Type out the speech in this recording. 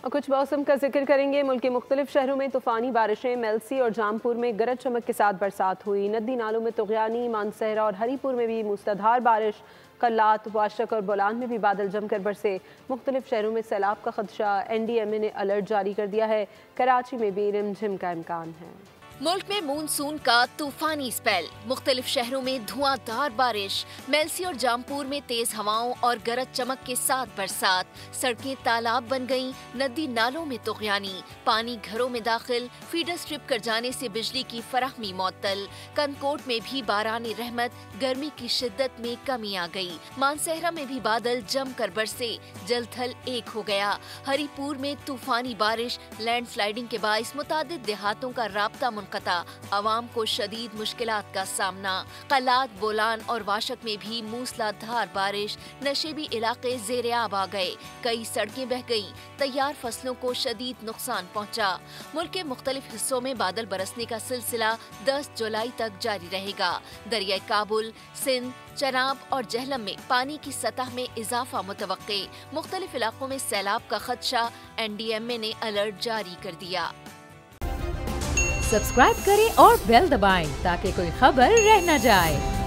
और कुछ मौसम का जिक्र करेंगे। मुल्क के मुख्तलिफ शहरों में तूफ़ानी बारिशें, मेलसी और जामपुर में गरज चमक के साथ बरसात हुई। नदी नालों में तुग़यानी, मानसहरा और हरीपुर में भी मूसलाधार बारिश। कल्लात, वाशक और बोलान में भी बादल जमकर बरसे। मुख्तलिफ शहरों में सैलाब का खदशा, NDMA ने अलर्ट जारी कर दिया है। कराची में भी रिमझिम का इम्कान है। मुल्क में मानसून का तूफानी स्पेल, मुख्तलिफ शहरों में धुआंधार बारिश, मेलसी और जामपुर में तेज हवाओं और गरज चमक के साथ बरसात। सड़कें तालाब बन गईं, नदी नालों में तुग़यानी, पानी घरों में दाखिल, फीडर स्ट्रिप कर जाने से बिजली की फराहमी मुअत्तल। कनकोट में भी बारानी रहमत, गर्मी की शिद्दत में कमी आ गई। मानसहरा में भी बादल जमकर बरसे, जलथल एक हो गया। हरीपुर में तूफानी बारिश, लैंडस्लाइडिंग के बाइस मुतादिद देहातों का राब्ता अवाम को शदीद मुश्किलात का सामना। कल्लात, बोलान और वाशक में भी मूसलाधार बारिश, नशेबी इलाके ज़ेरे आब आ गए, कई सड़कें बह गईं, तैयार फसलों को शदीद नुकसान पहुंचा। मुल्क के मुख्तलिफ हिस्सों में बादल बरसने का सिलसिला 10 जुलाई तक जारी रहेगा। दरिया काबुल, सिंध, चनाब और जहलम में पानी की सतह में इजाफा मुतवक्के। मुख्तलिफ इलाकों में सैलाब का खदशा, NDMA ने अलर्ट जारी कर दिया। सब्सक्राइब करें और बेल दबाएं ताकि कोई खबर रह न जाए।